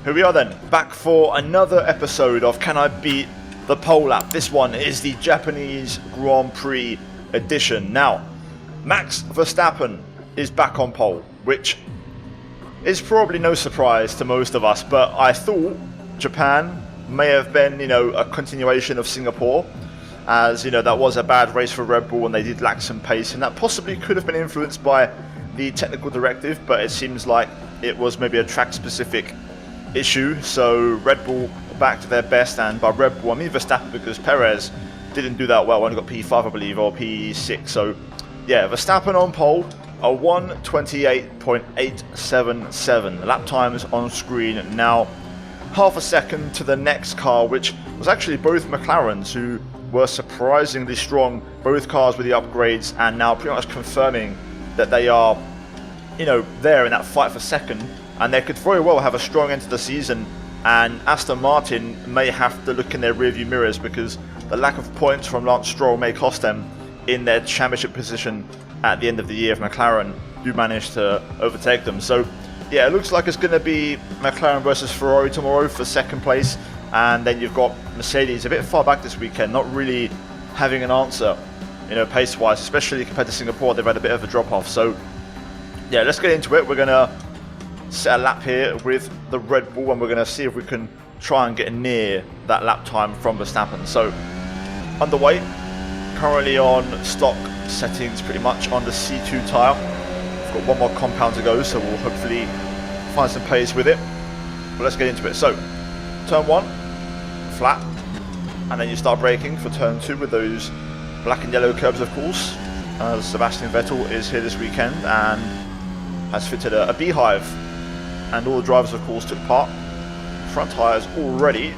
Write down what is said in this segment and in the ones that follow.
Here we are then, back for another episode of Can I Beat the Pole Lap? This one is the Japanese Grand Prix edition. Now, Max Verstappen is back on pole, which is probably no surprise to most of us, but I thought Japan may have been, a continuation of Singapore, as, that was a bad race for Red Bull and they did lack some pace, and that possibly could have been influenced by the technical directive, but it seems like it was maybe a track-specific issue. So Red Bull back to their best, and by Red Bull I mean Verstappen, because Perez didn't do that well, only got P5 I believe, or P6. So yeah, Verstappen on pole, a 1:28.877. Lap times on screen now, half a second to the next car, which was actually both McLarens, who were surprisingly strong, both cars with the upgrades, and now pretty much confirming that they are, there in that fight for second, and they could very well have a strong end to the season. And Aston Martin may have to look in their rearview mirrors, because the lack of points from Lance Stroll may cost them in their championship position at the end of the year if McLaren do manage to overtake them. So yeah, it looks like it's going to be McLaren versus Ferrari tomorrow for second place, and then you've got Mercedes a bit far back this weekend, not really having an answer, pace-wise, especially compared to Singapore. They've had a bit of a drop-off. So yeah, let's get into it. We're going to set a lap here with the Red Bull, and we're going to see if we can try and get near that lap time from Verstappen. So underway, currently on stock settings, pretty much on the C2 tyre. We've got one more compound to go, so we'll hopefully find some pace with it. But let's get into it. So turn 1, flat, and then you start braking for turn 2 with those black and yellow curbs, of course, as Sebastian Vettel is here this weekend and has fitted a beehive, and all the drivers of course took part. Front tyres already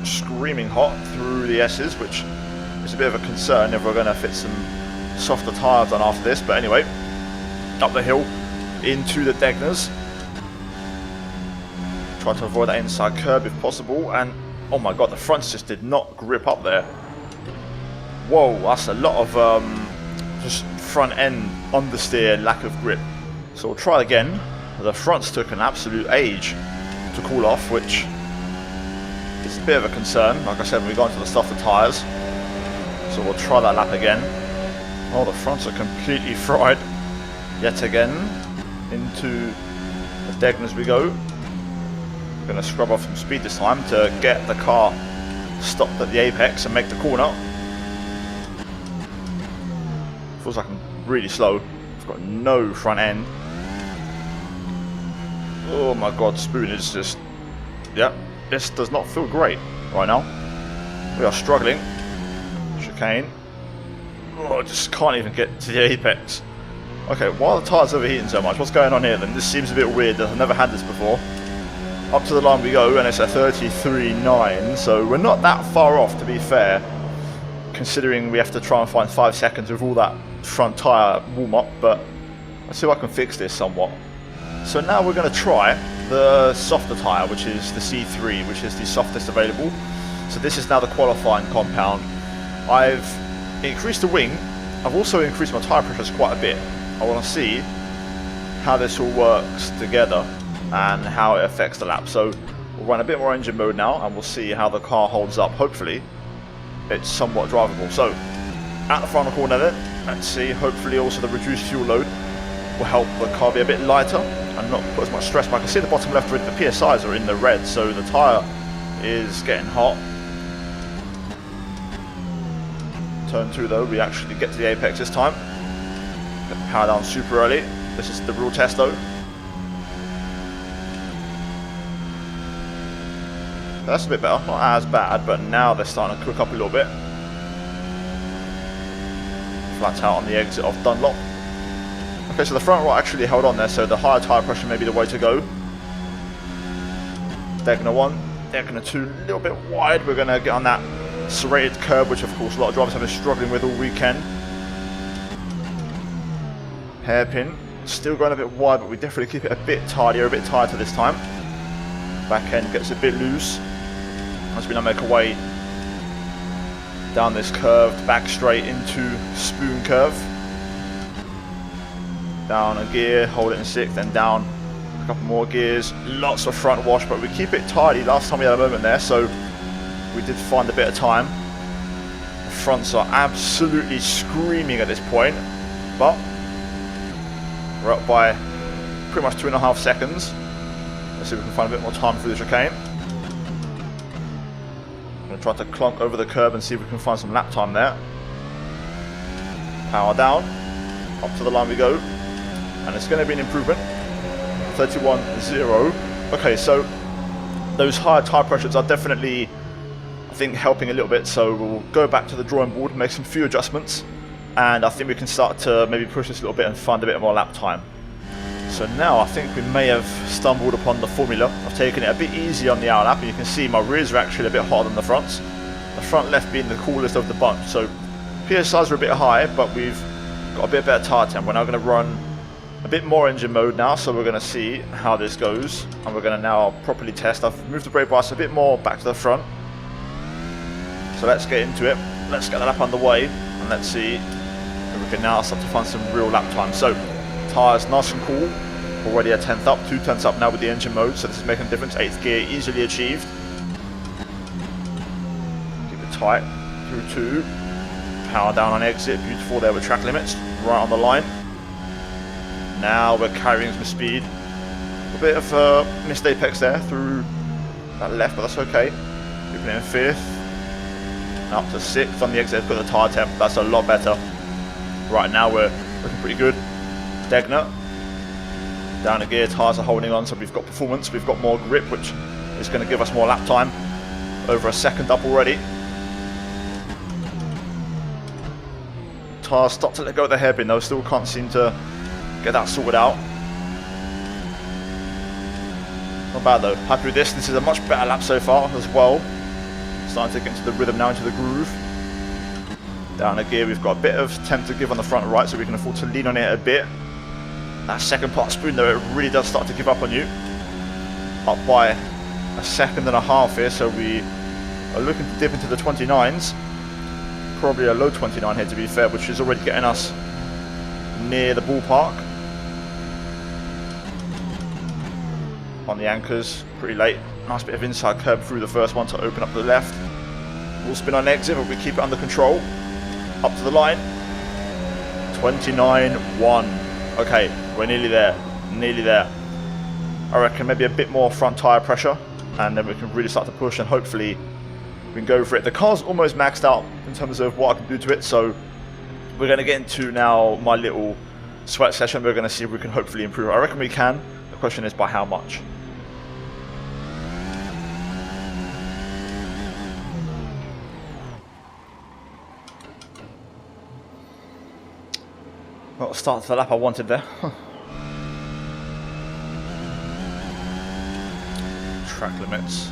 screaming hot through the S's, which is a bit of a concern if we're going to fit some softer tyres on after this. But anyway, up the hill into the Degners. Try to avoid that inside curb if possible, and oh my god, the fronts just did not grip up there. Whoa, that's a lot of just front end understeer, lack of grip. So we'll try again. The fronts took an absolute age to cool off, which is a bit of a concern. Like I said, we got into the softer tyres, so we'll try that lap again. Oh, the fronts are completely fried yet again. Into the Degners we go. Going to scrub off some speed this time to get the car stopped at the apex and make the corner. Feels like I'm really slow. I've got no front end. Oh my god, Spoon is just... yeah, this does not feel great right now. We are struggling. Chicane. Oh, I just can't even get to the apex. Okay, why are the tyres overheating so much? What's going on here then? This seems a bit weird. I've never had this before. Up to the line we go, and it's a 33.9, so we're not that far off, to be fair, considering we have to try and find 5 seconds with all that front tyre warm-up, but let's see if I can fix this somewhat. So now we're going to try the softer tyre, which is the C3, which is the softest available. So this is now the qualifying compound. I've increased the wing. I've also increased my tyre pressures quite a bit. I want to see how this all works together and how it affects the lap. So we'll run a bit more engine mode now, and we'll see how the car holds up. Hopefully it's somewhat drivable. So at the final corner then, let's see. Hopefully also the reduced fuel load will help the car be a bit lighter and not put as much stress. But I can see the bottom left red, the PSIs are in the red, so the tyre is getting hot. Turn 2 though, we actually get to the apex this time. Get the power down super early. This is the real test though. That's a bit better, not as bad, but now they're starting to cook up a little bit. Flat out on the exit of Dunlop. Okay, so the front right actually held on there, so the higher tyre pressure may be the way to go. Degner 1, Degner 2, a little bit wide. We're going to get on that serrated curb, which of course a lot of drivers have been struggling with all weekend. Hairpin, still going a bit wide, but we definitely keep it a bit tidier, a bit tighter this time. Back end gets a bit loose as we now make our way down this curved back straight into Spoon curve. Down a gear, hold it in 6th, then down couple more gears, lots of front wash, but we keep it tidy. Last time we had a moment there, so we did find a bit of time. The fronts are absolutely screaming at this point, but we're up by pretty much 2.5 seconds. Let's see if we can find a bit more time through the chicane. I'm going to try to clunk over the curb and see if we can find some lap time there. Power down, up to the line we go, and it's going to be an improvement. 31.0. Okay, so those higher tyre pressures are definitely, I think, helping a little bit. So we'll go back to the drawing board, make some few adjustments, and I think we can start to maybe push this a little bit and find a bit more lap time. So now I think we may have stumbled upon the formula. I've taken it a bit easy on the out lap, and you can see my rears are actually a bit hotter than the fronts. The front left being the coolest of the bunch. So PSIs are a bit high, but we've got a bit better tyre temp. We're now going to run a bit more engine mode now, so we're going to see how this goes, and we're going to now properly test. I've moved the brake bias a bit more back to the front, so let's get into it. Let's get the lap underway, and let's see if we can now start to find some real lap time. So tyres nice and cool, already a 10th up, 2 tenths up now with the engine mode, so this is making a difference. 8th gear easily achieved. Keep it tight through 2. Power down on exit, beautiful there with track limits, right on the line. Now we're carrying some speed. A bit of missed apex there through that left, but that's okay. Keeping it in 5th. And up to 6th on the exit, got the tyre temp, that's a lot better. Right now we're looking pretty good. Degner. Down a gear, tyres are holding on, so we've got performance, we've got more grip, which is going to give us more lap time. Over a second up already. Tyres start to let go of the hairpin though, still can't seem to get that sorted out. Not bad though, happy with this. This is a much better lap so far as well. Starting to get into the rhythm now, into the groove. Down a gear, we've got a bit of temp to give on the front right, so we can afford to lean on it a bit. That second part spoon though, it really does start to give up on you. Up by 1.5 seconds here, so we are looking to dip into the 29s. Probably a low 29 here to be fair, which is already getting us near the ballpark. On the anchors, pretty late. Nice bit of inside curb through the first one to open up the left. We'll spin on exit, but we keep it under control. Up to the line. 29.1. Okay, we're nearly there. Nearly there. I reckon maybe a bit more front tyre pressure, and then we can really start to push, and hopefully we can go for it. The car's almost maxed out in terms of what I can do to it, so we're going to get into now my little sweat session. We're going to see if we can hopefully improve. I reckon we can. The question is by how much. Well, start to the lap I wanted there. Track limits.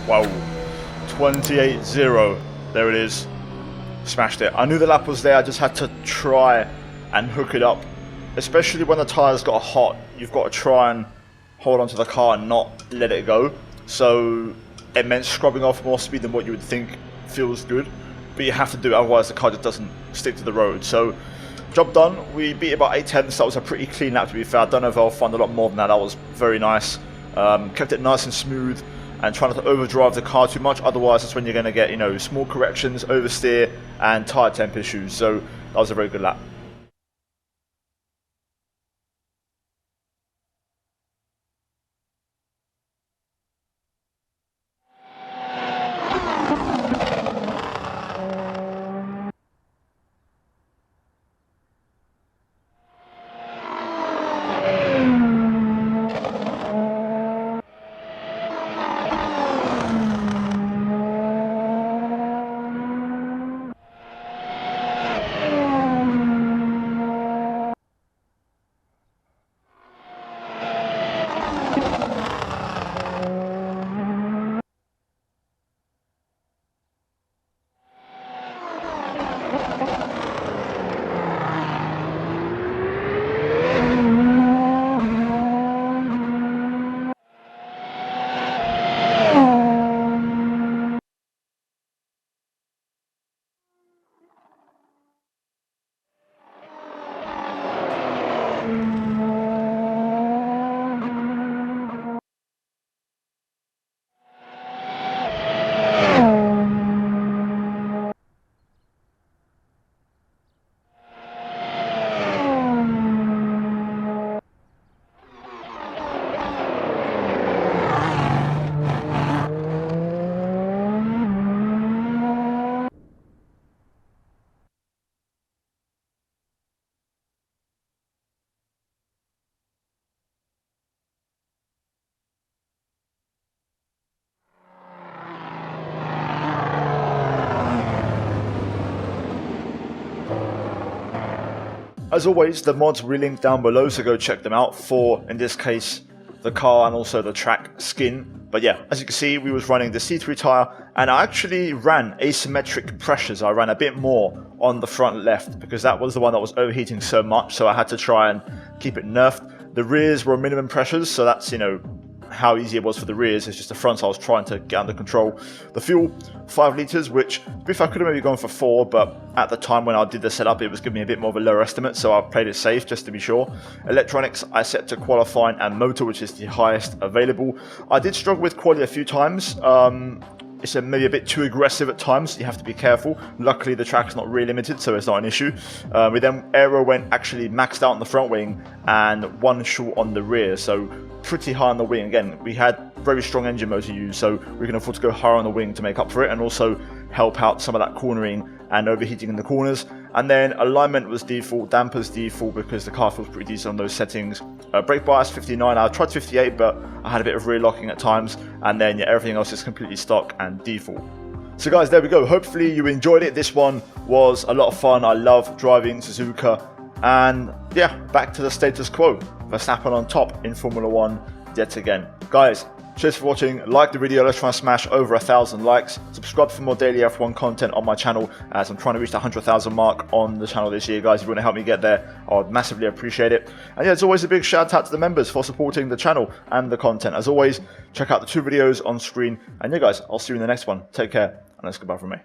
Wow, 28.0. There it is. smashed it. I knew the lap was there, I just had to try and hook it up. Especially when the tyres got hot, you've got to try and hold onto the car and not let it go. So it meant scrubbing off more speed than what you would think feels good, but you have to do it, otherwise the car just doesn't stick to the road. So job done. We beat it by 8/10, that was a pretty clean lap to be fair. I don't know if I'll find a lot more than that. That was very nice. Kept it nice and smooth and try not to overdrive the car too much, otherwise that's when you're going to get, you know, small corrections, oversteer and tyre temp issues. So that was a very good lap. As always, the mods will be linked down below, so go check them out for, in this case, the car and also the track skin. But yeah, as you can see, we was running the C3 tyre, and I actually ran asymmetric pressures. I ran a bit more on the front left because that was the one that was overheating so much, so I had to try and keep it nerfed. The rears were minimum pressures, so that's, you know, how easy it was for the rears. It's just the fronts I was trying to get under control. The fuel, 5 litres, which if I could have maybe gone for 4, but at the time when I did the setup it was giving me a bit more of a lower estimate, so I played it safe just to be sure. Electronics I set to qualifying and motor, which is the highest available. I did struggle with quality a few times. It's maybe a bit too aggressive at times, you have to be careful. Luckily the track's not really limited, so it's not an issue. We then aero went actually maxed out on the front wing and 1 short on the rear, so pretty high on the wing. Again, we had very strong engine motor use, so we can afford to go higher on the wing to make up for it and also help out some of that cornering and overheating in the corners. And then alignment was default, dampers default because the car feels pretty decent on those settings. Brake bias 59, I tried 58 but I had a bit of rear locking at times, and then yeah, everything else is completely stock and default. So guys, there we go. Hopefully you enjoyed it. This one was a lot of fun. I love driving Suzuka, and yeah, back to the status quo. Verstappen on top in Formula 1 yet again. Guys, cheers for watching. Like the video, let's try and smash over 1,000 likes. Subscribe for more daily F1 content on my channel, as I'm trying to reach the 100,000 mark on the channel this year. Guys, if you want to help me get there, I would massively appreciate it. And yeah, it's always a big shout out to the members for supporting the channel and the content. As always, check out the 2 videos on screen. And yeah guys, I'll see you in the next one. Take care, and that's goodbye from me.